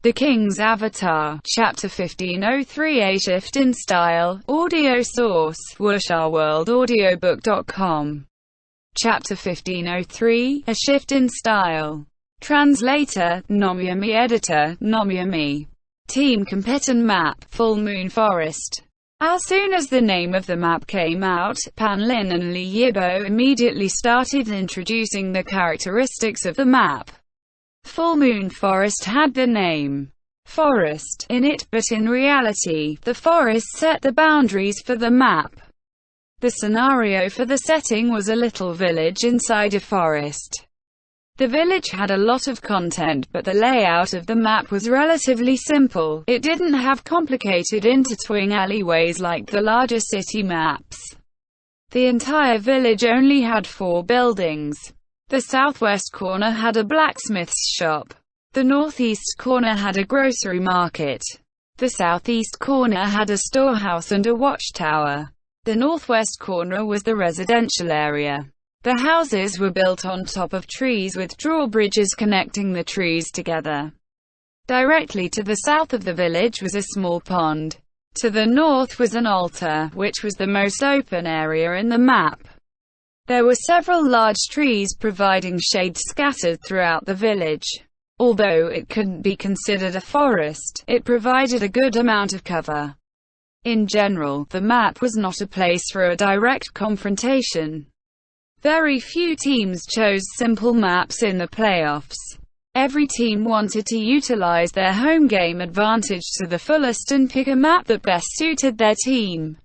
The King's Avatar, Chapter 1503. A Shift in Style. Audio source, wusharworldaudiobook.com. Chapter 1503. A Shift in Style. Translator, Nomyami. Editor, Nomyami. Team Competition Map, Full Moon Forest. As soon as the name of the map came out, Pan Lin and Li Yibo immediately started introducing the characteristics of the map. Full Moon Forest had the name Forest in it, but in reality, the forest set the boundaries for the map. The scenario for the setting was a little village inside a forest. The village had a lot of content, but the layout of the map was relatively simple. It didn't have complicated intertwining alleyways like the larger city maps. The entire village only had 4 buildings. The southwest corner had a blacksmith's shop. The northeast corner had a grocery market. The southeast corner had a storehouse and a watchtower. The northwest corner was the residential area. The houses were built on top of trees with drawbridges connecting the trees together. Directly to the south of the village was a small pond. To the north was an altar, which was the most open area in the map. There were several large trees providing shade scattered throughout the village. Although it couldn't be considered a forest, it provided a good amount of cover. In general, the map was not a place for a direct confrontation. Very few teams chose simple maps in the playoffs. Every team wanted to utilize their home game advantage to the fullest and pick a map that best suited their team.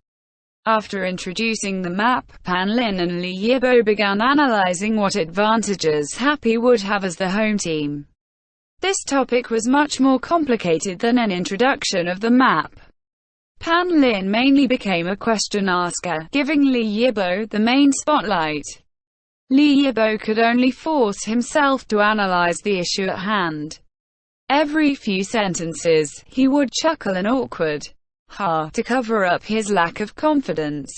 After introducing the map, Pan Lin and Li Yibo began analyzing what advantages Happy would have as the home team. This topic was much more complicated than an introduction of the map. Pan Lin mainly became a question asker, giving Li Yibo the main spotlight. Li Yibo could only force himself to analyze the issue at hand. Every few sentences, he would chuckle an awkward ha to cover up his lack of confidence.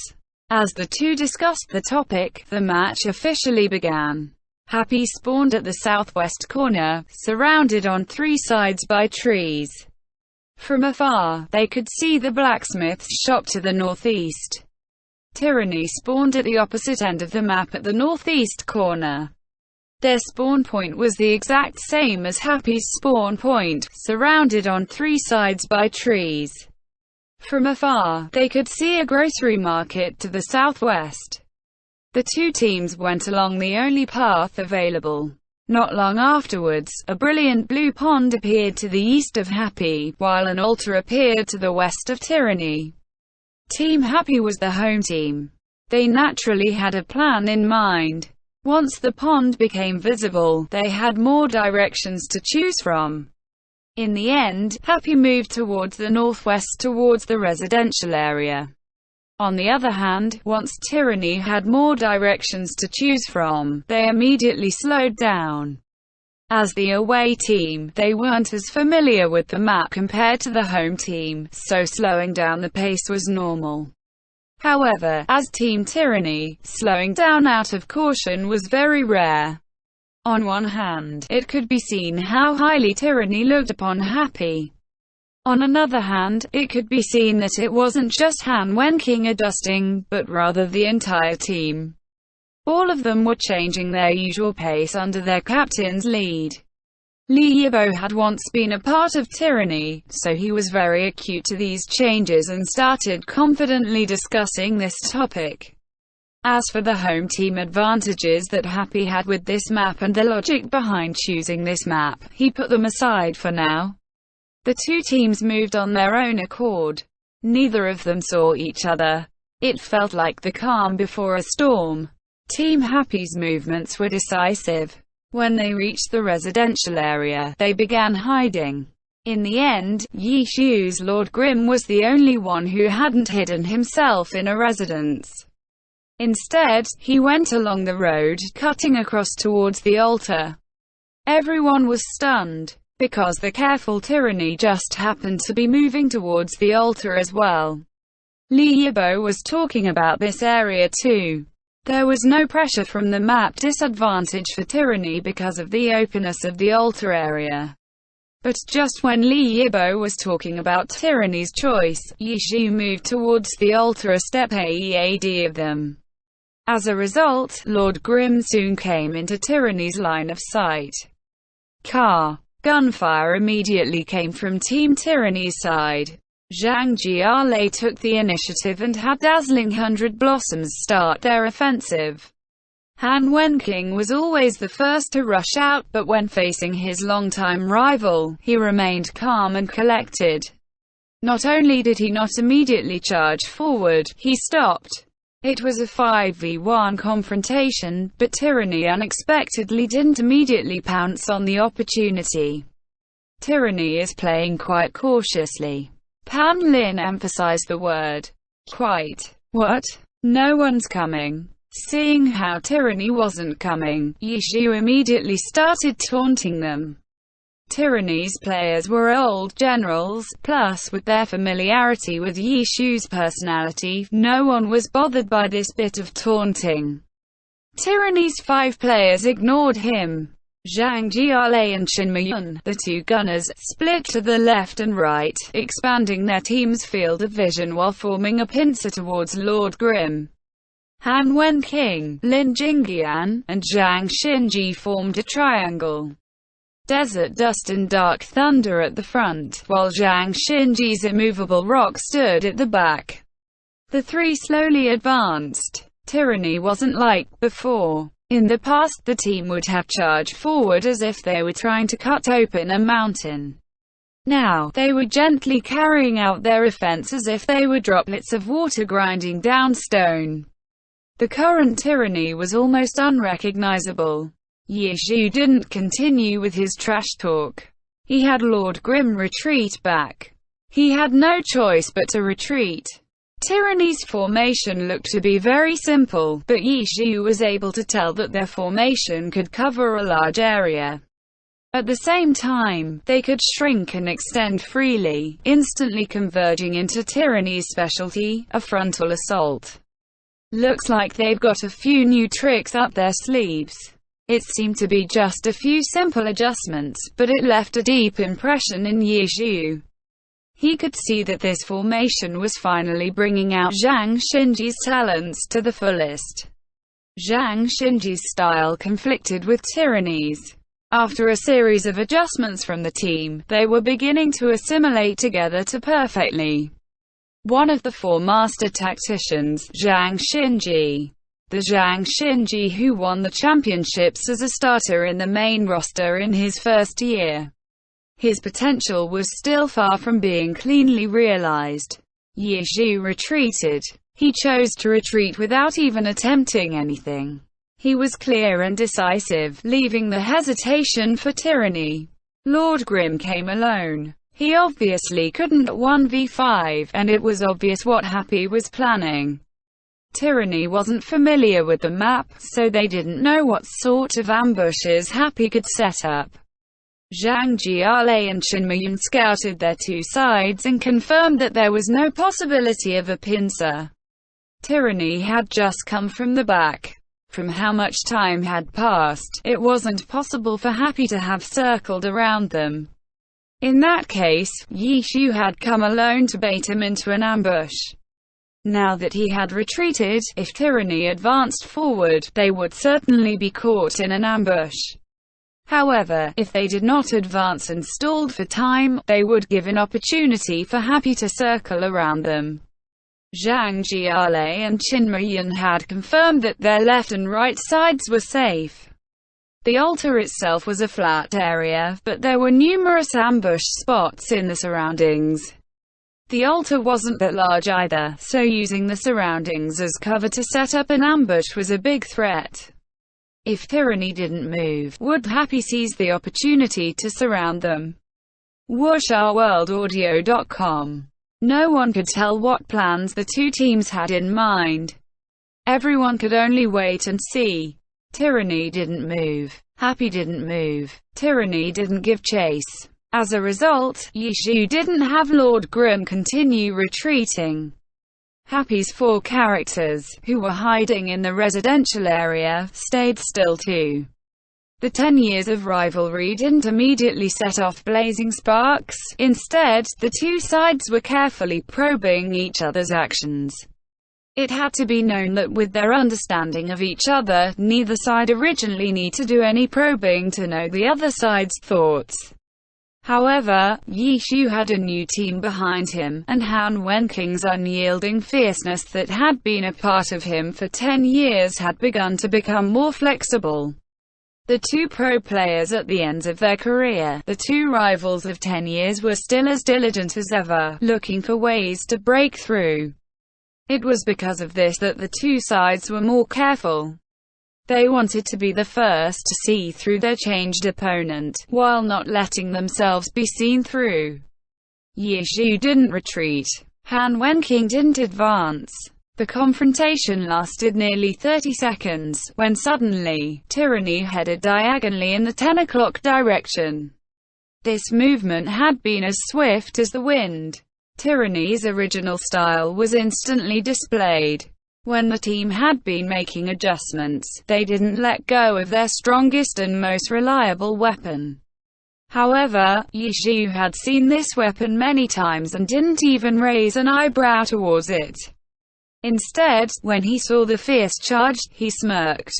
As the two discussed the topic, the match officially began. Happy spawned at the southwest corner, surrounded on 3 sides by trees. From afar, they could see the blacksmith's shop to the northeast. Tyranny spawned at the opposite end of the map at the northeast corner. Their spawn point was the exact same as Happy's spawn point, surrounded on 3 sides by trees. From afar, they could see a grocery market to the southwest. The two teams went along the only path available. Not long afterwards, a brilliant blue pond appeared to the east of Happy, while an altar appeared to the west of Tyranny. Team Happy was the home team. They naturally had a plan in mind. Once the pond became visible, they had more directions to choose from. In the end, Happy moved towards the northwest towards the residential area. On the other hand, once Tyranny had more directions to choose from, they immediately slowed down. As the away team, they weren't as familiar with the map compared to the home team, so slowing down the pace was normal. However, as Team Tyranny, slowing down out of caution was very rare. On one hand, it could be seen how highly Tyranny looked upon Happy. On another hand, it could be seen that it wasn't just Han Wenking adjusting, but rather the entire team. All of them were changing their usual pace under their captain's lead. Li Yibo had once been a part of Tyranny, so he was very acute to these changes and started confidently discussing this topic. As for the home team advantages that Happy had with this map and the logic behind choosing this map, he put them aside for now. The two teams moved on their own accord. Neither of them saw each other. It felt like the calm before a storm. Team Happy's movements were decisive. When they reached the residential area, they began hiding. In the end, Yi Shu's Lord Grim was the only one who hadn't hidden himself in a residence. Instead, he went along the road, cutting across towards the altar. Everyone was stunned, because the careful Tyranny just happened to be moving towards the altar as well. Li Yibo was talking about this area too. There was no pressure from the map disadvantage for Tyranny because of the openness of the altar area. But just when Li Yibo was talking about Tyranny's choice, Yishu moved towards the altar a step ahead of them. As a result, Lord Grimm soon came into Tyranny's line of sight. Gunfire immediately came from Team Tyranny's side. Zhang Jialei took the initiative and had dazzling 100 Blossoms start their offensive. Han Wenqing was always the first to rush out, but when facing his longtime rival, he remained calm and collected. Not only did he not immediately charge forward, he stopped. It was a 5v1 confrontation, but Tyranny unexpectedly didn't immediately pounce on the opportunity. Tyranny is playing quite cautiously. Pan Lin emphasized the word quite. What? No one's coming. Seeing how Tyranny wasn't coming, Yishu immediately started taunting them. Tyranny's players were old generals, plus with their familiarity with Yishu's personality, no one was bothered by this bit of taunting. Tyranny's 5 players ignored him. Zhang Jialei and Qin Miyun, the 2 gunners, split to the left and right, expanding their team's field of vision while forming a pincer towards Lord Grimm. Han Wenqing, Lin Jingyan, and Zhang Xinji formed a triangle. Desert Dust and Dark Thunder at the front, while Zhang Xinji's immovable rock stood at the back. The 3 slowly advanced. Tyranny wasn't like before. In the past, the team would have charged forward as if they were trying to cut open a mountain. Now, they were gently carrying out their offense as if they were droplets of water grinding down stone. The current Tyranny was almost unrecognizable. Yishu didn't continue with his trash talk. He had Lord Grimm retreat back. He had no choice but to retreat. Tyranny's formation looked to be very simple, but Yishu was able to tell that their formation could cover a large area. At the same time, they could shrink and extend freely, instantly converging into Tyranny's specialty, a frontal assault. Looks like they've got a few new tricks up their sleeves. It seemed to be just a few simple adjustments, but it left a deep impression in Yishu. He could see that this formation was finally bringing out Zhang Xinji's talents to the fullest. Zhang Xinji's style conflicted with Tyranny's. After a series of adjustments from the team, they were beginning to assimilate together perfectly. One of the 4 master tacticians, Zhang Xinji. The Zhang Xinji who won the championships as a starter in the main roster in his first year. His potential was still far from being cleanly realized. Yishu retreated. He chose to retreat without even attempting anything. He was clear and decisive, leaving the hesitation for Tyranny. Lord Grimm came alone. He obviously couldn't 1v5, and it was obvious what Happy was planning. Tyranny wasn't familiar with the map, so they didn't know what sort of ambushes Happy could set up. Zhang Jialei and Qin Miyun scouted their 2 sides and confirmed that there was no possibility of a pincer. Tyranny had just come from the back. From how much time had passed, it wasn't possible for Happy to have circled around them. In that case, Yishu had come alone to bait him into an ambush. Now that he had retreated, if Tyranny advanced forward, they would certainly be caught in an ambush. However, if they did not advance and stalled for time, they would give an opportunity for Happy to circle around them. Zhang Jialei and Qin Miyun had confirmed that their left and right sides were safe. The altar itself was a flat area, but there were numerous ambush spots in the surroundings. The altar wasn't that large either, so using the surroundings as cover to set up an ambush was a big threat. If Tyranny didn't move, would Happy seize the opportunity to surround them? WuxRWorldAudio.com. No one could tell what plans the 2 teams had in mind. Everyone could only wait and see. Tyranny didn't move. Happy didn't move. Tyranny didn't give chase. As a result, Yishu didn't have Lord Grimm continue retreating. Happy's 4 characters, who were hiding in the residential area, stayed still too. The 10 years of rivalry didn't immediately set off blazing sparks. Instead, the two sides were carefully probing each other's actions. It had to be known that with their understanding of each other, neither side originally need to do any probing to know the other side's thoughts. However, Yi Xiu had a new team behind him, and Han Wenking's unyielding fierceness that had been a part of him for 10 years had begun to become more flexible. The two pro players at the end of their career, the two rivals of 10 years, were still as diligent as ever, looking for ways to break through. It was because of this that the two sides were more careful. They wanted to be the first to see through their changed opponent, while not letting themselves be seen through. Yi Xiu didn't retreat. Han Wenking didn't advance. The confrontation lasted nearly 30 seconds, when suddenly, Tyranny headed diagonally in the 10 o'clock direction. This movement had been as swift as the wind. Tyranny's original style was instantly displayed. When the team had been making adjustments, they didn't let go of their strongest and most reliable weapon. However, Yi Xiu had seen this weapon many times and didn't even raise an eyebrow towards it. Instead, when he saw the fierce charge, he smirked.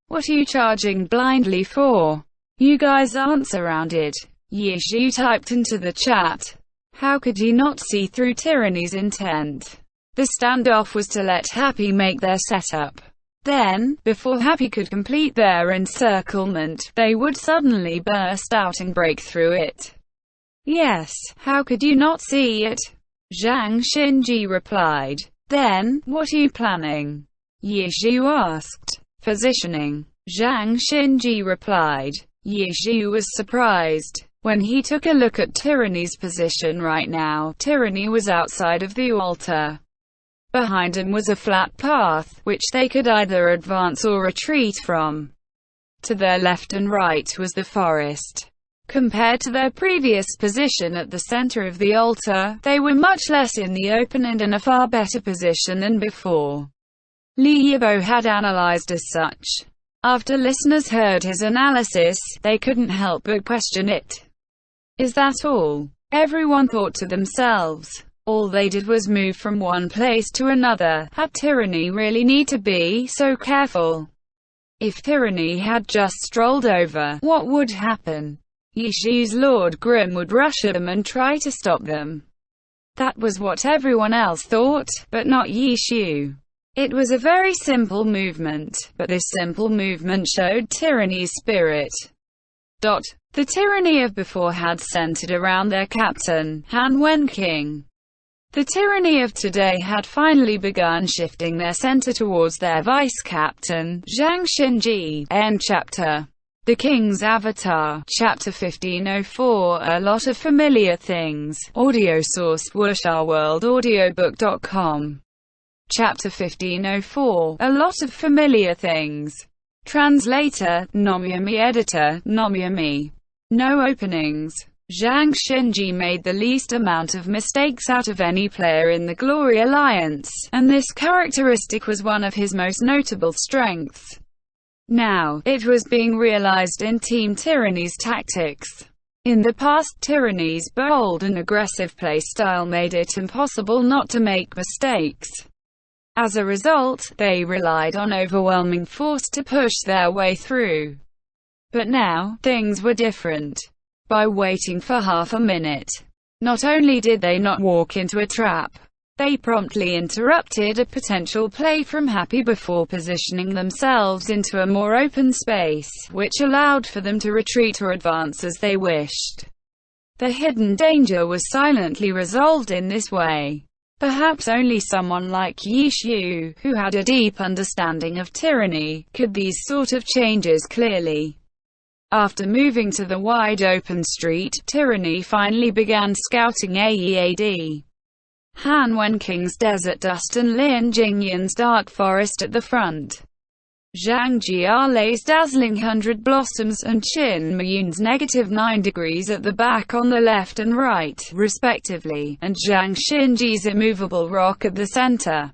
"What are you charging blindly for? You guys aren't surrounded." Yi Xiu typed into the chat. How could he not see through Tyranny's intent? The standoff was to let Happy make their setup. Then, before Happy could complete their encirclement, they would suddenly burst out and break through it. "Yes, how could you not see it?" Zhang Xinji replied. "Then, what are you planning?" Yi Xiu asked. "Positioning," Zhang Xinji replied. Yi Xiu was surprised. When he took a look at Tyranny's position right now, Tyranny was outside of the altar. Behind him was a flat path, which they could either advance or retreat from. To their left and right was the forest. Compared to their previous position at the center of the altar, they were much less in the open and in a far better position than before. Li Yibo had analyzed as such. After listeners heard his analysis, they couldn't help but question it. Is that all? Everyone thought to themselves. All they did was move from one place to another. Had Tyranny really need to be so careful? If Tyranny had just strolled over, what would happen? Yi Xiu's Lord Grim would rush at them and try to stop them. That was what everyone else thought, but not Yi Xiu. It was a very simple movement, but this simple movement showed Tyranny's spirit. The Tyranny of before had centered around their captain, Han Wenking. The Tyranny of today had finally begun shifting their center towards their vice-captain, Zhang Xinji. End chapter. The King's Avatar, Chapter 1504. A lot of familiar things. Audio source: wuxia-world-audiobook.com. Chapter 1504. A lot of familiar things. Translator: Nomyami. Editor: Nomyami. No openings. Zhang Xinji made the least amount of mistakes out of any player in the Glory Alliance, and this characteristic was one of his most notable strengths. Now, it was being realized in Team Tyranny's tactics. In the past, Tyranny's bold and aggressive playstyle made it impossible not to make mistakes. As a result, they relied on overwhelming force to push their way through. But now, things were different. By waiting for half a minute, not only did they not walk into a trap, they promptly interrupted a potential play from Happy before positioning themselves into a more open space, which allowed for them to retreat or advance as they wished. The hidden danger was silently resolved in this way. Perhaps only someone like Yi Xiu, who had a deep understanding of Tyranny, could these sort of changes clearly. After moving to the wide-open street, Tyranny finally began scouting AEAD. Han Wenking's Desert Dust and Lin Jingyan's Dark Forest at the front. Zhang Jialei's Dazzling 100 Blossoms and Qin Mayun's -9 degrees at the back on the left and right, respectively, and Zhang Xinji's Immovable Rock at the center.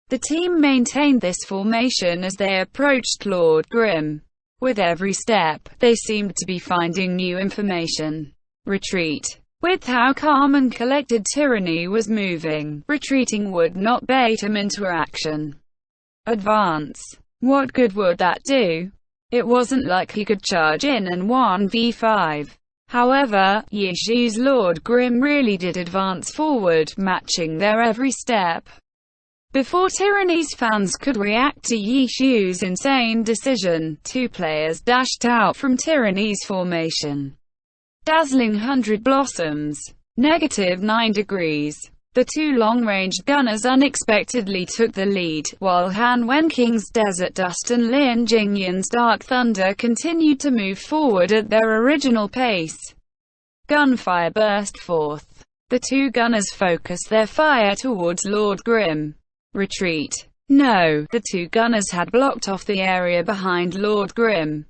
The team maintained this formation as they approached Lord Grim. With every step, they seemed to be finding new information. Retreat. With how calm and collected Tyranny was moving, retreating would not bait him into action. Advance. What good would that do? It wasn't like he could charge in and 1v5. However, Yishu's Lord Grim really did advance forward, matching their every step. Before Tyranny's fans could react to Yishu's insane decision, two players dashed out from Tyranny's formation. Dazzling 100 blossoms. -9 degrees. The two long-range gunners unexpectedly took the lead, while Han Wenking's Desert Dust and Lin Jingyan's Dark Thunder continued to move forward at their original pace. Gunfire burst forth. The two gunners focused their fire towards Lord Grim. Retreat. No, the two gunners had blocked off the area behind Lord Grim.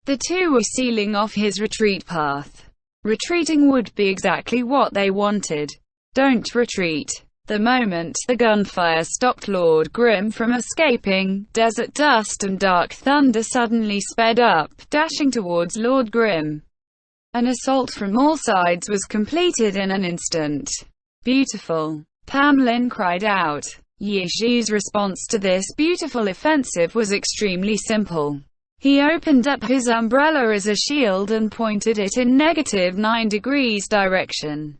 The two were sealing off his retreat path. Retreating would be exactly what they wanted. Don't retreat. The moment the gunfire stopped Lord Grim from escaping, Desert Dust and Dark Thunder suddenly sped up, dashing towards Lord Grim. An assault from all sides was completed in an instant. Beautiful. Pan Lin cried out. Yishu's response to this beautiful offensive was extremely simple. He opened up his umbrella as a shield and pointed it in -9 degrees direction.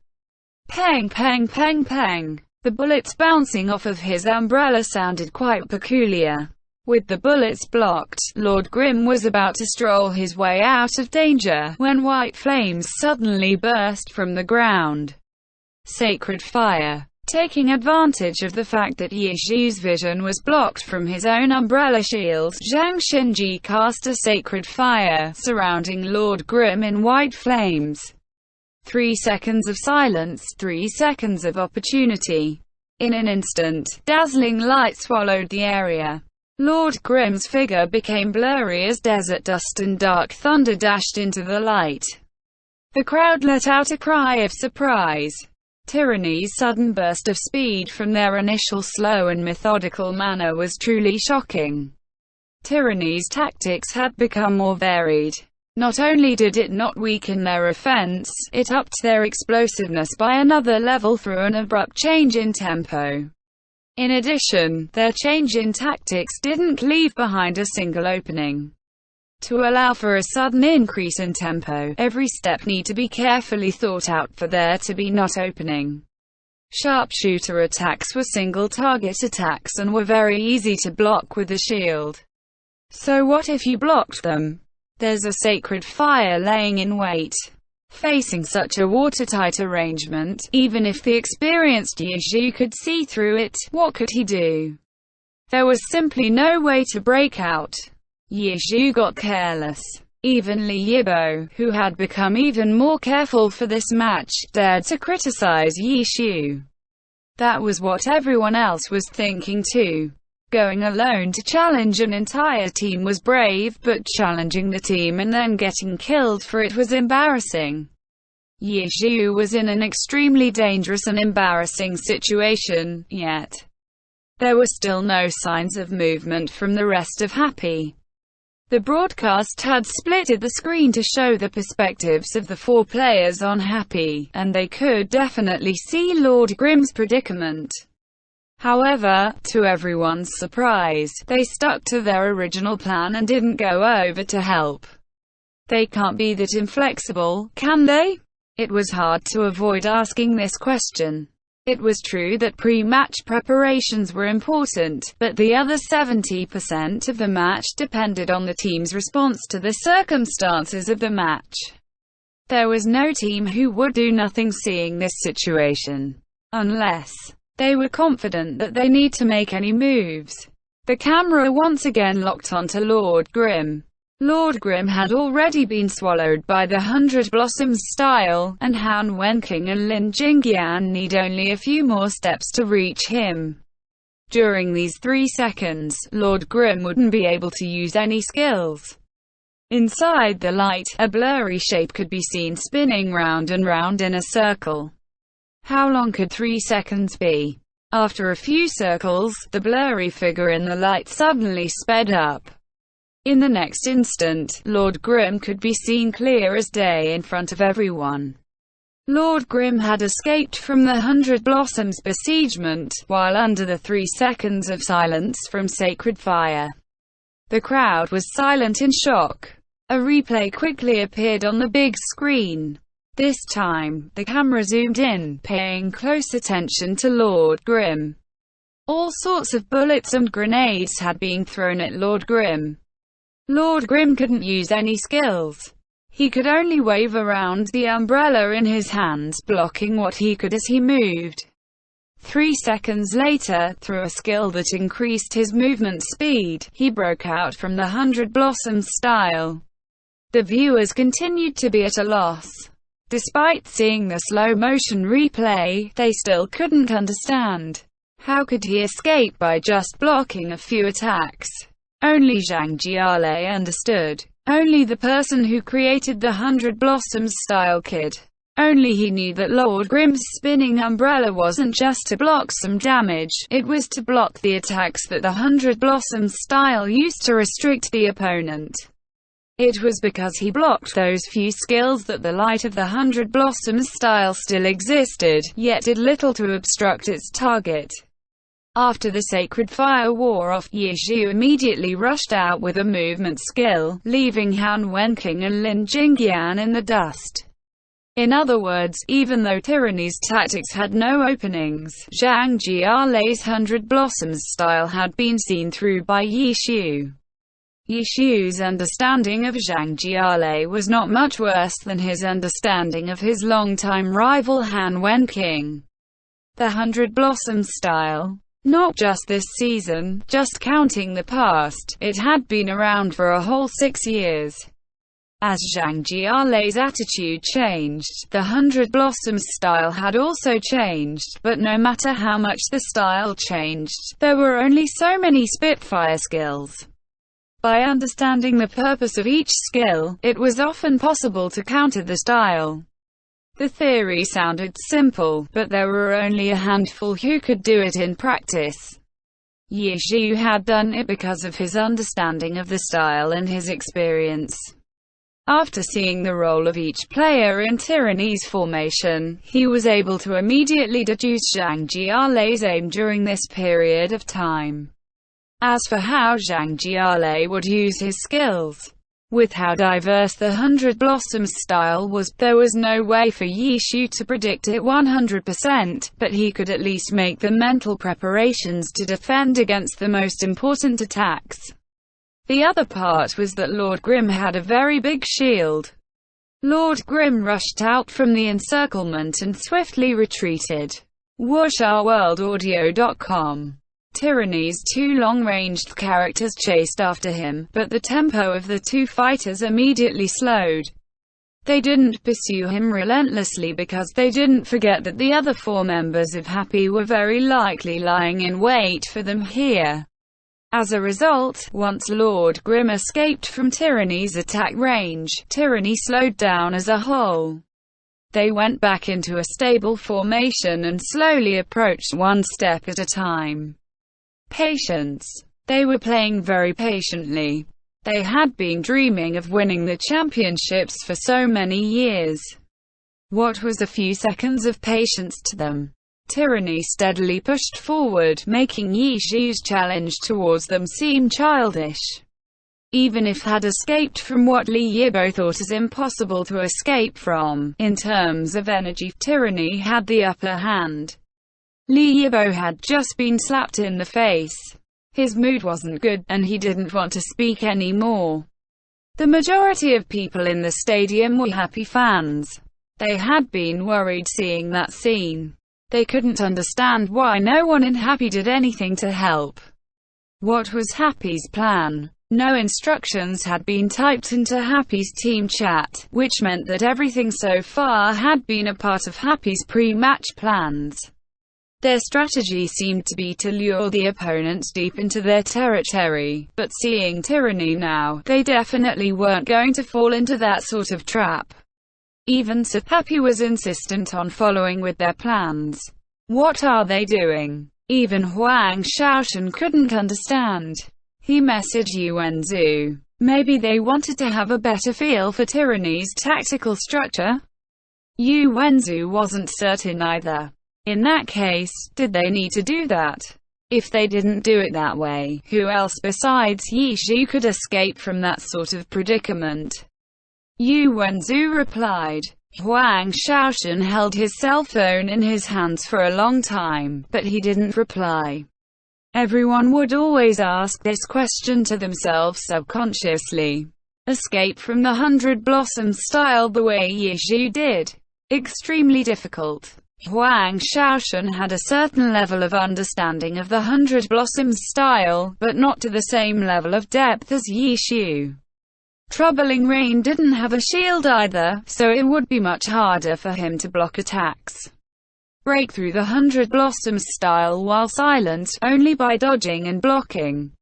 Pang, pang, pang, pang. The bullets bouncing off of his umbrella sounded quite peculiar. With the bullets blocked, Lord Grim was about to stroll his way out of danger, when white flames suddenly burst from the ground. Sacred fire. Taking advantage of the fact that Yishu's vision was blocked from his own umbrella shield, Zhang Xinji cast a sacred fire, surrounding Lord Grim in white flames. 3 seconds of silence, 3 seconds of opportunity. In an instant, dazzling light swallowed the area. Lord Grim's figure became blurry as Desert Dust and Dark Thunder dashed into the light. The crowd let out a cry of surprise. Tyranny's sudden burst of speed from their initial slow and methodical manner was truly shocking. Tyranny's tactics had become more varied. Not only did it not weaken their offense, it upped their explosiveness by another level through an abrupt change in tempo. In addition, their change in tactics didn't leave behind a single opening. To allow for a sudden increase in tempo, every step need to be carefully thought out for there to be not opening. Sharpshooter attacks were single-target attacks and were very easy to block with a shield. So what if you blocked them? There's a sacred fire laying in wait. Facing such a watertight arrangement, even if the experienced Yishu could see through it, what could he do? There was simply no way to break out. Yishu got careless. Even Li Yibo, who had become even more careful for this match, dared to criticize Yishu. That was what everyone else was thinking too. Going alone to challenge an entire team was brave, but challenging the team and then getting killed for it was embarrassing. Yishu was in an extremely dangerous and embarrassing situation, yet there were still no signs of movement from the rest of Happy. The broadcast had splitted the screen to show the perspectives of the 4 players on Happy, and they could definitely see Lord Grim's predicament. However, to everyone's surprise, they stuck to their original plan and didn't go over to help. They can't be that inflexible, can they? It was hard to avoid asking this question. It was true that pre-match preparations were important, but the other 70% of the match depended on the team's response to the circumstances of the match. There was no team who would do nothing seeing this situation. Unless they were confident that they need to make any moves. The camera once again locked onto Lord Grim. Lord Grim had already been swallowed by the 100 Blossoms style, and Han Wenking and Lin Jingyan need only a few more steps to reach him. During these 3 seconds, Lord Grim wouldn't be able to use any skills. Inside the light, a blurry shape could be seen spinning round and round in a circle. How long could 3 seconds be? After a few circles, the blurry figure in the light suddenly sped up. In the next instant, Lord Grimm could be seen clear as day in front of everyone. Lord Grimm had escaped from the 100 Blossoms besiegement, while under the 3 seconds of silence from Sacred Fire. The crowd was silent in shock. A replay quickly appeared on the big screen. This time, the camera zoomed in, paying close attention to Lord Grimm. All sorts of bullets and grenades had been thrown at Lord Grimm. Lord Grimm couldn't use any skills. He could only wave around the umbrella in his hands, blocking what he could as he moved. 3 seconds later, through a skill that increased his movement speed, he broke out from the 100 Blossoms style. The viewers continued to be at a loss. Despite seeing the slow-motion replay, they still couldn't understand. How could he escape by just blocking a few attacks? Only Zhang Jialei understood. Only the person who created the 100 Blossoms style could. Only he knew that Lord Grimm's spinning umbrella wasn't just to block some damage, it was to block the attacks that the 100 Blossoms style used to restrict the opponent. It was because he blocked those few skills that the light of the 100 Blossoms style still existed, yet did little to obstruct its target. After the Sacred Fire wore off, Ye Zhu immediately rushed out with a movement skill, leaving Han Wenqing and Lin Jingyan in the dust. In other words, even though Tyranny's tactics had no openings, Zhang Jialei's 100 Blossoms style had been seen through by Ye Zhu. Ye Zhu's understanding of Zhang Jialei was not much worse than his understanding of his longtime rival Han Wenqing. The 100 Blossoms style. Not just this season, just counting the past, it had been around for a whole 6 years. As Zhang Jialei's attitude changed, the 100 Blossoms style had also changed, but no matter how much the style changed, there were only so many Spitfire skills. By understanding the purpose of each skill, it was often possible to counter the style. The theory sounded simple, but there were only a handful who could do it in practice. Ye Zhu had done it because of his understanding of the style and his experience. After seeing the role of each player in Tyranny's formation, he was able to immediately deduce Zhang Jialei's aim during this period of time. As for how Zhang Jialei would use his skills, with how diverse the 100 Blossoms style was, there was no way for Ye Zhu to predict it 100%, but he could at least make the mental preparations to defend against the most important attacks. The other part was that Lord Grimm had a very big shield. Lord Grimm rushed out from the encirclement and swiftly retreated. WuxRWorldAudio.com. Tyranny's 2 long-ranged characters chased after him, but the tempo of the 2 fighters immediately slowed. They didn't pursue him relentlessly because they didn't forget that the other 4 members of Happy were very likely lying in wait for them here. As a result, once Lord Grimm escaped from Tyranny's attack range, Tyranny slowed down as a whole. They went back into a stable formation and slowly approached one step at a time. Patience. They were playing very patiently. They had been dreaming of winning the championships for so many years. What was a few seconds of patience to them? Tyranny steadily pushed forward, making Ye Zhu's challenge towards them seem childish. Even if had escaped from what Li Yibo thought as impossible to escape from, in terms of energy, Tyranny had the upper hand. Li Yibo had just been slapped in the face. His mood wasn't good, and he didn't want to speak anymore. The majority of people in the stadium were Happy fans. They had been worried seeing that scene. They couldn't understand why no one in Happy did anything to help. What was Happy's plan? No instructions had been typed into Happy's team chat, which meant that everything so far had been a part of Happy's pre-match plans. Their strategy seemed to be to lure the opponents deep into their territory, but seeing Tyranny now, they definitely weren't going to fall into that sort of trap. Even so, Happy was insistent on following with their plans. What are they doing? Even Huang Shaoshan couldn't understand. He messaged Yuan Zhu. Maybe they wanted to have a better feel for tyranny's tactical structure? Yu Wenzu wasn't certain either. In that case, did they need to do that? If they didn't do it that way, who else besides Yi Xu could escape from that sort of predicament? Yu Wenzu replied. Huang Shaoshan held his cell phone in his hands for a long time, but he didn't reply. Everyone would always ask this question to themselves subconsciously. Escape from the 100 Blossoms style the way Yi Xu did. Extremely difficult. Huang Shaoshan had a certain level of understanding of the 100 Blossoms style, but not to the same level of depth as Yi Xu. Troubling Rain didn't have a shield either, so it would be much harder for him to block attacks. Break through the 100 Blossoms style while silent, only by dodging and blocking.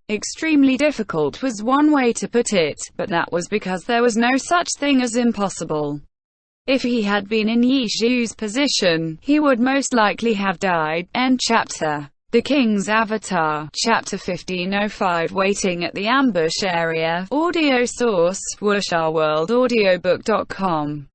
Extremely difficult was one way to put it, but that was because there was no such thing as impossible. If he had been in Yi Xu's position, he would most likely have died. End chapter. The King's Avatar. Chapter 1505. Waiting at the ambush area. Audio source, wuxia-world-audiobook.com.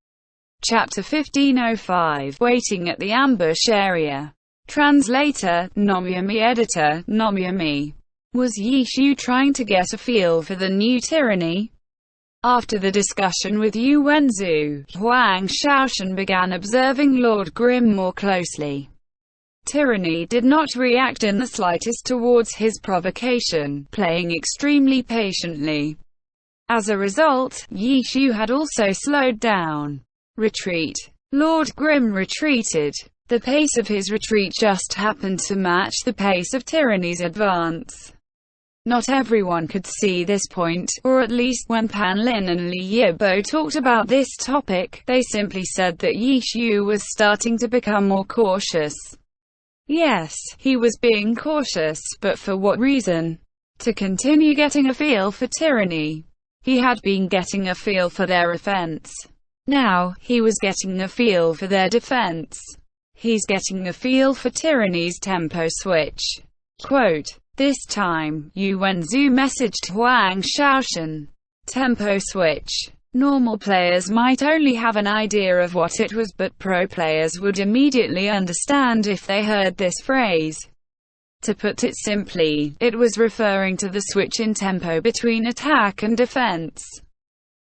Chapter 1505. Waiting at the ambush area. Translator, Nomyami. Editor, Nomyami. Was Yi Xu trying to get a feel for the new tyranny? After the discussion with Yu Wenzu, Huang Shaoshan began observing Lord Grimm more closely. Tyranny did not react in the slightest towards his provocation, playing extremely patiently. As a result, Yi Xu had also slowed down. Retreat. Lord Grimm retreated. The pace of his retreat just happened to match the pace of tyranny's advance. Not everyone could see this point, or at least when Pan Lin and Li Yibo talked about this topic, they simply said that Yi Xu was starting to become more cautious. Yes, he was being cautious, but for what reason? To continue getting a feel for tyranny. He had been getting a feel for their offense. Now, he was getting a feel for their defense. He's getting a feel for tyranny's tempo switch. Quote, this time, Yu Wenzu messaged Huang Shaoshan. Tempo switch. Normal players might only have an idea of what it was, but pro players would immediately understand if they heard this phrase. To put it simply, it was referring to the switch in tempo between attack and defense.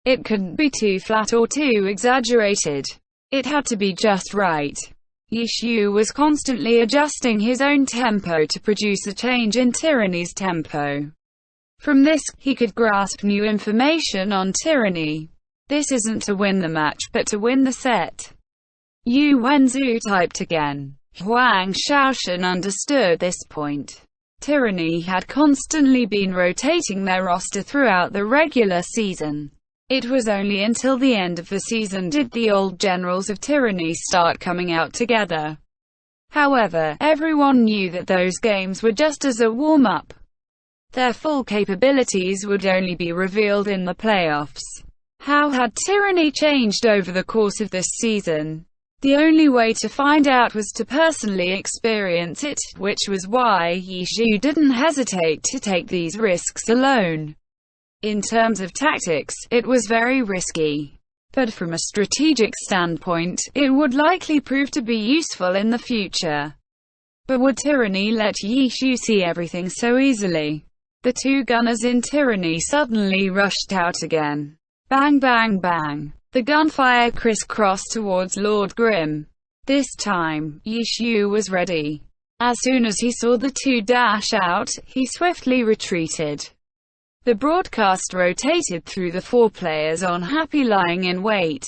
It couldn't be too flat or too exaggerated. It had to be just right. Yi Xu was constantly adjusting his own tempo to produce a change in tyranny's tempo. From this, he could grasp new information on tyranny. This isn't to win the match, but to win the set. Yu Wenzu typed again. Huang Shaoshan understood this point. Tyranny had constantly been rotating their roster throughout the regular season. It was only until the end of the season did the old generals of tyranny start coming out together. However, everyone knew that those games were just as a warm-up. Their full capabilities would only be revealed in the playoffs. How had tyranny changed over the course of this season? The only way to find out was to personally experience it, which was why Yi Xu didn't hesitate to take these risks alone. In terms of tactics, it was very risky. But from a strategic standpoint, it would likely prove to be useful in the future. But would tyranny let Yi Xu see everything so easily? The two gunners in tyranny suddenly rushed out again. Bang bang bang. The gunfire crisscrossed towards Lord Grimm. This time, Yi Xu was ready. As soon as he saw the two dash out, he swiftly retreated. The broadcast rotated through the four players on Happy lying in wait.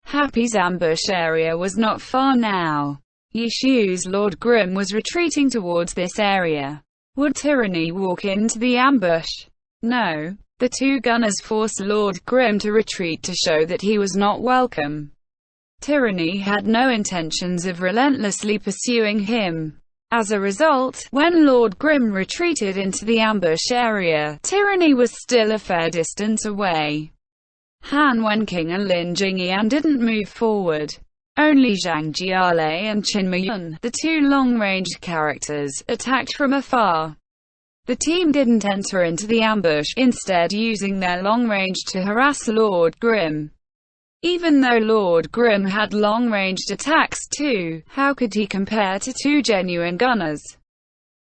Happy's ambush area was not far now. Yi Xu's Lord Grimm was retreating towards this area. Would tyranny walk into the ambush? No. The two gunners forced Lord Grimm to retreat to show that he was not welcome. Tyranny had no intentions of relentlessly pursuing him. As a result, when Lord Grimm retreated into the ambush area, tyranny was still a fair distance away. Han Wenqing and Lin Jingyan didn't move forward. Only Zhang Jiale and Qin Miyun, the two long-range characters, attacked from afar. The team didn't enter into the ambush, instead using their long range to harass Lord Grimm. Even though Lord Grimm had long-ranged attacks too, how could he compare to two genuine gunners?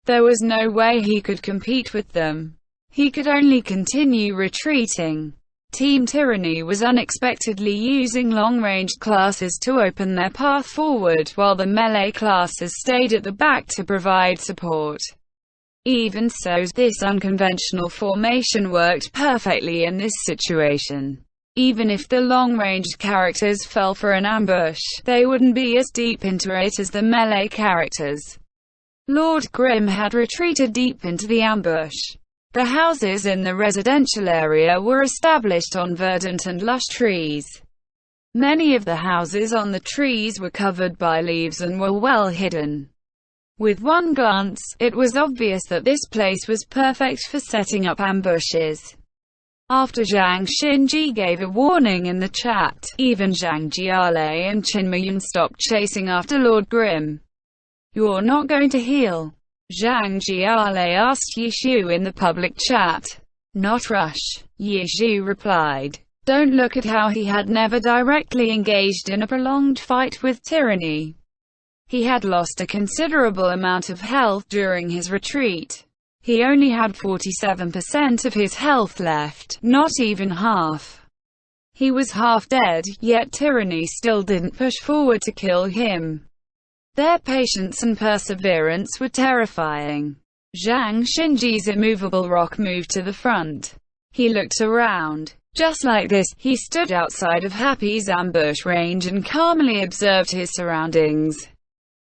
There was no way he could compete with them. He could only continue retreating. Team Tyranny was unexpectedly using long-ranged classes to open their path forward, while the melee classes stayed at the back to provide support. Even so, this unconventional formation worked perfectly in this situation. Even if the long-ranged characters fell for an ambush, they wouldn't be as deep into it as the melee characters. Lord Grimm had retreated deep into the ambush. The houses in the residential area were established on verdant and lush trees. Many of the houses on the trees were covered by leaves and were well hidden. With one glance, it was obvious that this place was perfect for setting up ambushes. After Zhang Xinji gave a warning in the chat, even Zhang Jiale and Qin Miyun stopped chasing after Lord Grimm. "You're not going to heal?" Zhang Jiale asked Yishu in the public chat. "Not rush," Yishu replied. Don't look at how he had never directly engaged in a prolonged fight with tyranny. He had lost a considerable amount of health during his retreat. He only had 47% of his health left, not even half. He was half dead, yet tyranny still didn't push forward to kill him. Their patience and perseverance were terrifying. Zhang Xinji's immovable rock moved to the front. He looked around. Just like this, he stood outside of Happy's ambush range and calmly observed his surroundings.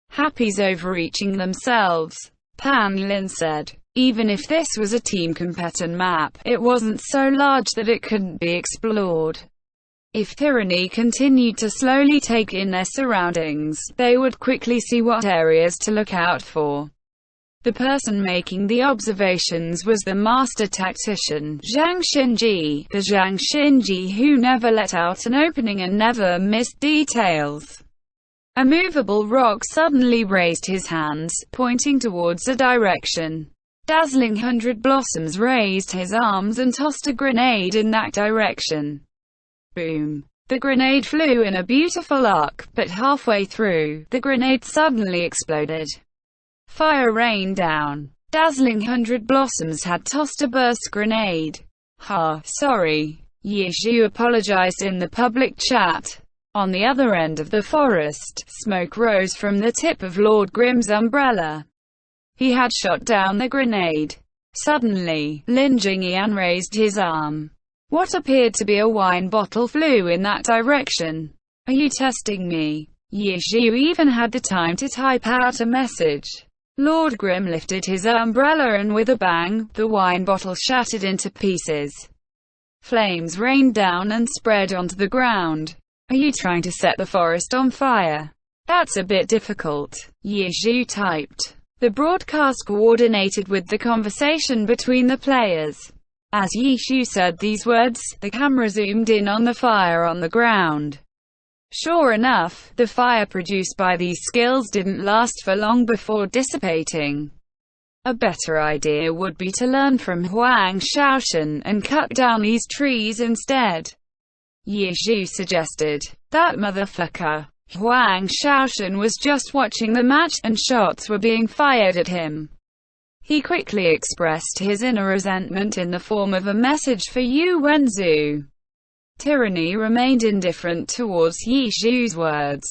"Happy's overreaching themselves," Pan Lin said. Even if this was a team competition map, it wasn't so large that it couldn't be explored. If tyranny continued to slowly take in their surroundings, they would quickly see what areas to look out for. The person making the observations was the master tactician, Zhang Xinji, the Zhang Xinji who never let out an opening and never missed details. A movable rock suddenly raised his hands, pointing towards a direction. Dazzling 100 Blossoms raised his arms and tossed a grenade in that direction. Boom! The grenade flew in a beautiful arc, but halfway through, the grenade suddenly exploded. Fire rained down. Dazzling 100 Blossoms had tossed a burst grenade. Sorry. Yishu apologized in the public chat. On the other end of the forest, smoke rose from the tip of Lord Grimm's umbrella. He had shot down the grenade. Suddenly, Lin Jingyan raised his arm. What appeared to be a wine bottle flew in that direction. "Are you testing me?" Yishu even had the time to type out a message. Lord Grimm lifted his umbrella and with a bang, the wine bottle shattered into pieces. Flames rained down and spread onto the ground. "Are you trying to set the forest on fire?" "That's a bit difficult," Yishu typed. The broadcast coordinated with the conversation between the players. As Yishu said these words, the camera zoomed in on the fire on the ground. Sure enough, the fire produced by these skills didn't last for long before dissipating. A better idea would be to learn from Huang Shaoshan and cut down these trees instead, Yishu suggested. That motherfucker. Huang Shaoshan was just watching the match, and shots were being fired at him. He quickly expressed his inner resentment in the form of a message for Yu Wenzu. Tyranny remained indifferent towards Yishu's words.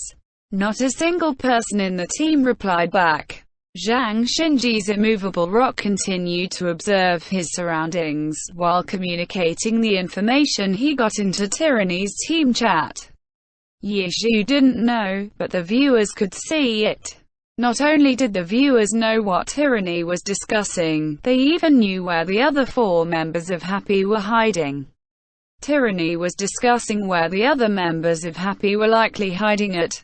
Not a single person in the team replied back. Zhang Xinji's immovable rock continued to observe his surroundings, while communicating the information he got into Tyranny's team chat. Yishu didn't know, but the viewers could see it. Not only did the viewers know what Tyranny was discussing, they even knew where the other 4 members of Happy were hiding. Tyranny was discussing where the other members of Happy were likely hiding at.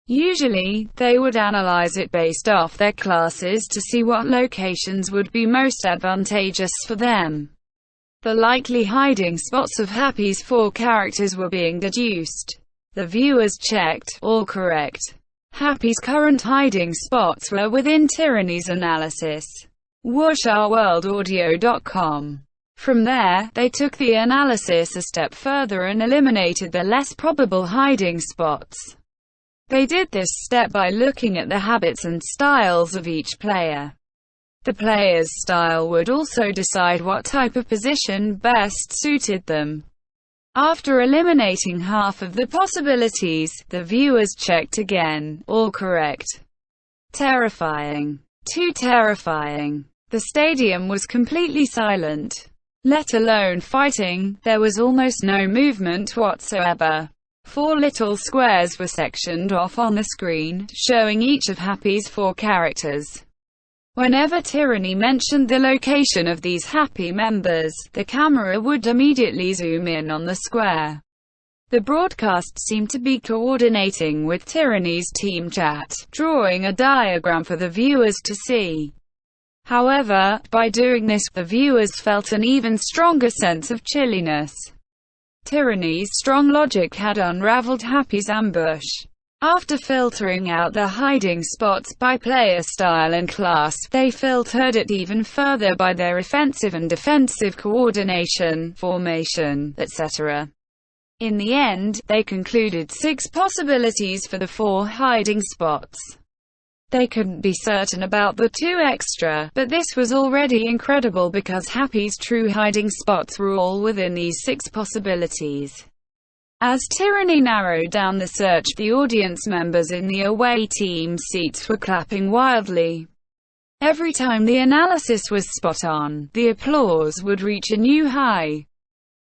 Usually, they would analyze it based off their classes to see what locations would be most advantageous for them. The likely hiding spots of Happy's 4 characters were being deduced. The viewers checked, all correct. Happy's current hiding spots were within Tyranny's analysis. whooshOurWorldAudio.com. From there, they took the analysis a step further and eliminated the less probable hiding spots. They did this step by looking at the habits and styles of each player. The player's style would also decide what type of position best suited them. After eliminating half of the possibilities, the viewers checked again. All correct. Terrifying. Too terrifying. The stadium was completely silent. Let alone fighting, there was almost no movement whatsoever. 4 little squares were sectioned off on the screen, showing each of Happy's 4 characters. Whenever Tyranny mentioned the location of these Happy members, the camera would immediately zoom in on the square. The broadcast seemed to be coordinating with Tyranny's team chat, drawing a diagram for the viewers to see. However, by doing this, the viewers felt an even stronger sense of chilliness. Tyranny's strong logic had unraveled Happy's ambush. After filtering out the hiding spots by player style and class, they filtered it even further by their offensive and defensive coordination, formation, etc. In the end, they concluded 6 possibilities for the 4 hiding spots. They couldn't be certain about the 2 extra, but this was already incredible because Happy's true hiding spots were all within these 6 possibilities. As Tyranny narrowed down the search, the audience members in the away team seats were clapping wildly. Every time the analysis was spot on, the applause would reach a new high.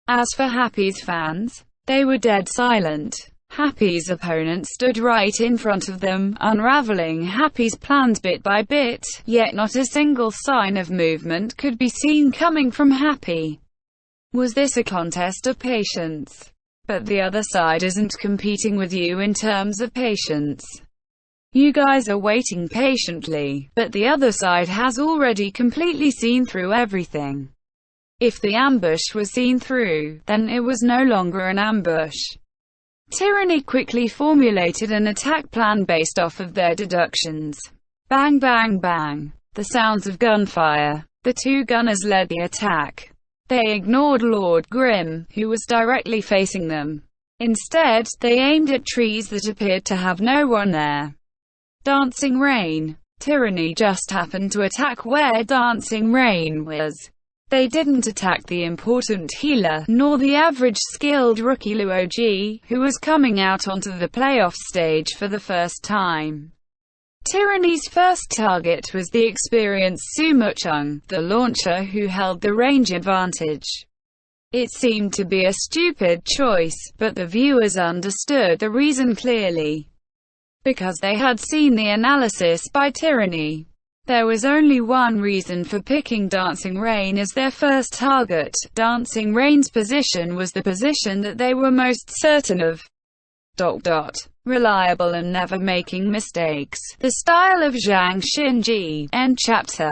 As for Happy's fans, they were dead silent. Happy's opponent stood right in front of them, unraveling Happy's plans bit by bit, yet not a single sign of movement could be seen coming from Happy. Was this a contest of patience? But the other side isn't competing with you in terms of patience. You guys are waiting patiently, but the other side has already completely seen through everything. If the ambush was seen through, then it was no longer an ambush. Tyranny quickly formulated an attack plan based off of their deductions. Bang bang bang. The sounds of gunfire. The 2 gunners led the attack. They ignored Lord Grimm, who was directly facing them. Instead, they aimed at trees that appeared to have no one there. Dancing Rain. Tyranny just happened to attack where Dancing Rain was. They didn't attack the important healer, nor the average skilled rookie Luoji, who was coming out onto the playoff stage for the first time. Tyranny's first target was the experienced Sumuchung, the launcher who held the range advantage. It seemed to be a stupid choice, but the viewers understood the reason clearly. Because they had seen the analysis by Tyranny. There was only one reason for picking Dancing Rain as their first target. Dancing Rain's position was the position that they were most certain of. Reliable and never making mistakes. The style of Zhang Xinji. End chapter.